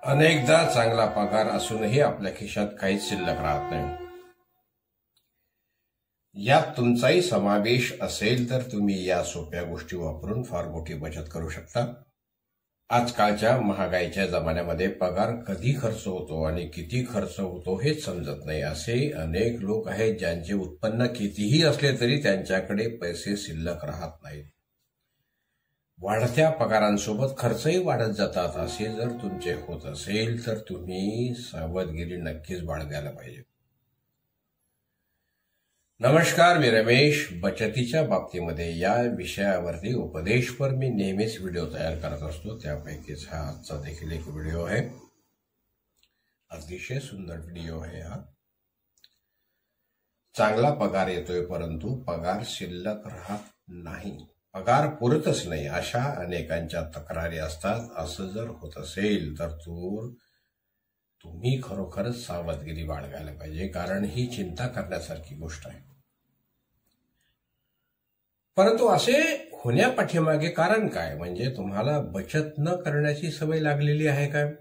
अनेकदा चांगला पगार असूनही आपल्या खिशात काहीच शिल्लक राहत नाही. यात तुमचाही समावेश असेल तर तुम्ही या सोप्या गोष्टी वापरून फार मोठी बचत करू शकता. आजकालच्या महागाईच्या जमान्यामध्ये पगार कधी खर्च होतो आणि किती खर्च होतो हेच समजत नाही. असे अनेक लोक आहेत ज्यांचे उत्पन्न कितीही असले तरी त्यांच्याकडे पैसे शिल्लक राहत नाहीत. वाढत्या पगारांसोबत खर्चही वाढत जातात. असे जर तुमचे होत असेल तर तुम्ही सावधगिरी नक्कीच बाळगायला पाहिजे. नमस्कार, मी रमेश. बचतीच्या बाबतीमध्ये या विषयावरती उपदेशपर मी नेहमीच व्हिडिओ तयार करत असतो. त्यापैकीच हा आजचा देखील एक व्हिडिओ आहे. अतिशय सुंदर व्हिडिओ आहे हा. चांगला पगार येतोय परंतु पगार शिल्लक राहत नाही, पगार पुरतच नाही, अशा अनेकांच्या तक्रारी असतात. असं जर होत असेल तर तुम्ही खरोखरच सावधगिरी बाळगायला पाहिजे, कारण ही चिंता करण्यासारखी गोष्ट आहे. परंतु असे होण्यापाठीमागे कारण काय? म्हणजे तुम्हाला बचत न करण्याची सवय लागलेली आहे काय?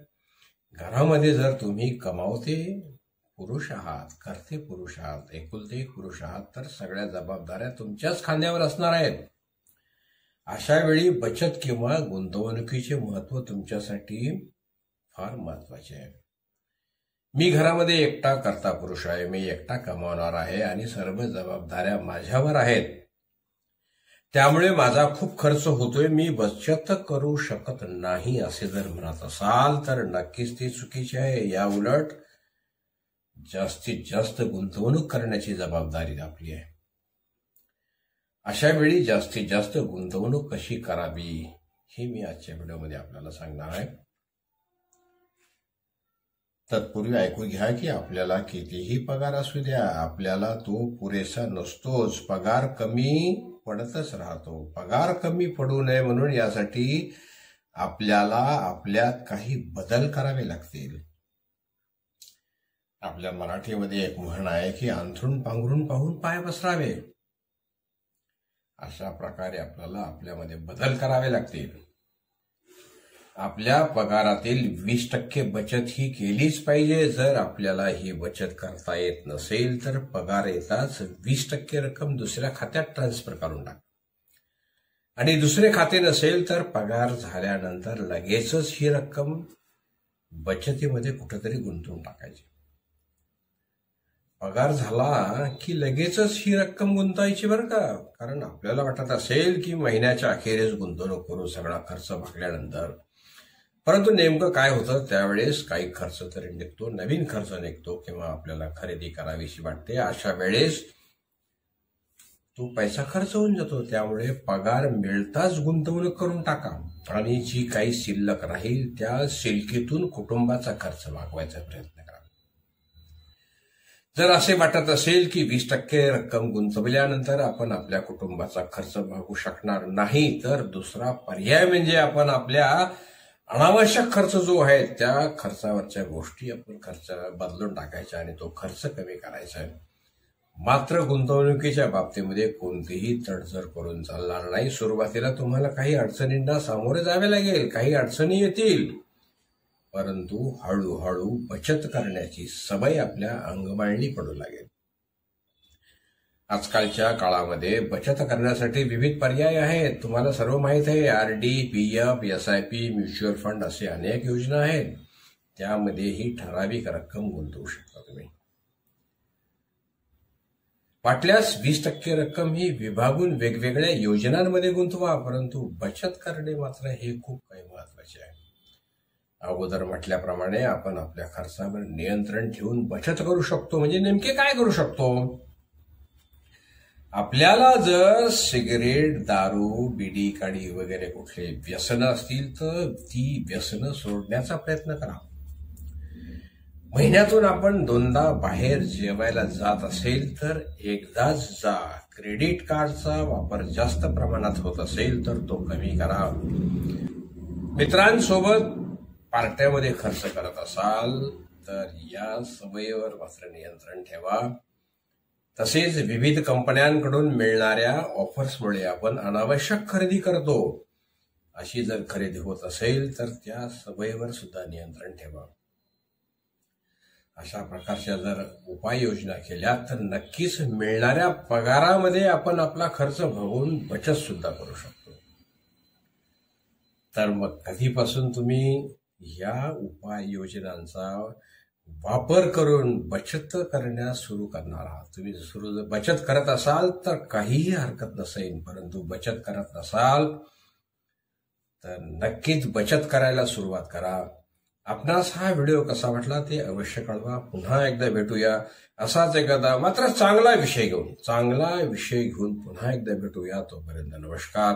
घरामध्ये जर तुम्ही कमावते पुरुष आहात, करते पुरुष आहात, एकुलते एक पुरुष आहात, तर सगळ्या जबाबदाऱ्या तुमच्याच खांद्यावर असणार आहेत. अशा वेळी बचत किंवा गुंतवणुकीचे महत्व तुमच्यासाठी फार महत्वाचे आहे. मी घरामध्ये एकटा करता पुरुष आहे, मी एकटा कमावणार आहे आणि सर्व जबाबदाऱ्या माझ्यावर आहेत. त्यामुळे माझा खूप खर्च होतोय, मी बचत करू शकत नाही असे जर म्हणत असाल तर नक्कीच ते चुकीचे आहे. या उलट जास्तीत जास्त गुंतवणूक करण्याची जबाबदारी आपली आहे. अशा वेळी जास्तीत जास्त गुंतवणूक कशी करावी हे मी आजच्या व्हिडिओमध्ये आपल्याला सांगणार आहे. तत्पूर्वी ऐकून घ्या की आपल्याला कितीही पगार असू द्या, आपल्याला तो पुरेसा नसतोच. पगार कमी पडतच राहतो. पगार कमी पडू नये म्हणून यासाठी आपल्याला आपल्यात काही बदल करावे लागतील. आपल्या मराठीमध्ये एक म्हण आहे की अंथरूण पांघरून पाहून पाय पसरावे. अशा प्रकारे आपल्याला आपल्यामध्ये बदल करावे लागतील. आपल्या पगारातील 20% बचत ही केलीच पाहिजे. जर आपल्याला ही बचत करता येत नसेल तर पगार येताच 20% रक्कम दुसऱ्या खात्यात ट्रान्सफर करून टाका. आणि दुसरे खाते नसेल तर पगार झाल्यानंतर लगेचच ही रक्कम बचतीमध्ये कुठेतरी गुंतवून टाकायची. पगार झाला की लगेचच ही रक्कम गुंतवायची बरं का. कारण आपल्याला वाटत असेल की महिन्याच्या अखेरीस गुंतवणूक करू सगळा खर्च भागल्यानंतर, परंतु नेमकं काय होतं त्यावेळेस काही खर्च तरी निघतो, नवीन खर्च निघतो किंवा आपल्याला खरेदी करावीशी वाटते. अशा वेळेस तो पैसा खर्च होऊन जातो. त्यामुळे पगार मिळताच गुंतवणूक करून टाका आणि जी काही शिल्लक राहील त्या शिल्लकीतून कुटुंबाचा खर्च भागवायचा प्रयत्न करा. जर असे वाटत असेल की 20% रक्कम गुंतवल्यानंतर आपण आपल्या कुटुंबाचा खर्च भागवू शकणार नाही, तर दुसरा पर्याय म्हणजे आपण आपल्या अनावश्यक खर्च जो आहे त्या खर्चावरच्या गोष्टी आपण खर्च बदलून टाकायचा आणि तो खर्च कमी करायचा आहे. मात्र गुंतवणुकीच्या बाबतीमध्ये कोणतीही तडजोड करून चालणार नाही. सुरुवातीला तुम्हाला काही अडचणींना सामोरे जावे लागेल, काही अडचणी येतील, परंतु हळूहळू बचत करण्याची सवय आपल्या अंगवळणी पडू लागेल. आजकालच्या काळामध्ये बचत करण्यासाठी विविध पर्याय आहेत. तुम्हाला सर्व माहित आहे. RD, PF, SIP, mutual fund असे अनेक योजना आहेत. त्यामध्येही ठराविक रक्कम गुंतवू शकता तुम्ही. वाटल्यास 20% रक्कम ही विभागून वेगवेगळ्या योजनांमध्ये गुंतवा, परंतु बचत करणे मात्र हे खूप काही महत्वाचे आहे. अगोदर म्हटल्याप्रमाणे आपण आपल्या खर्चावर नियंत्रण ठेवून बचत करू शकतो. म्हणजे नेमके काय करू शकतो? आपल्याला जर सिगरेट, दारू, बिडी, काडी वगैरे कुठले व्यसनं असतील तर ती व्यसनं सोडण्याचा प्रयत्न करा. महिन्यातून आपण 2दा बाहेर जेवायला जात असेल तर एकदाच जा. क्रेडिट कार्डचा वापर जास्त प्रमाणात होत असेल तर तो कमी करा. मित्रांसोबत पार्ट्यामध्ये खर्च करत असाल तर या सवयीवर मात्र नियंत्रण ठेवा. तसेच विविध कंपन्यांकडून मिळणाऱ्या ऑफर्समुळे आपण अनावश्यक खरेदी करतो. अशी जर खरेदी होत असेल तर त्या सवयीवर सुद्धा नियंत्रण ठेवा. अशा प्रकारच्या जर उपाययोजना केल्या तर नक्कीच मिळणाऱ्या पगारामध्ये आपण आपला खर्च भागवून बचत सुद्धा करू शकतो. तर मग कधीपासून तुम्ही या उपाययोजनांचा वापर करून बचत करण्यास सुरू करणार आहात? तुम्ही जर बचत करत असाल तर काहीही हरकत नसेल, परंतु बचत करत नसाल तर नक्कीच बचत करायला सुरुवात करा. आपणास हा व्हिडिओ कसा वाटला ते अवश्य कळवा. पुन्हा एकदा भेटूया असाच एखादा मात्र चांगला विषय घेऊन पुन्हा एकदा भेटूया. तोपर्यंत नमस्कार.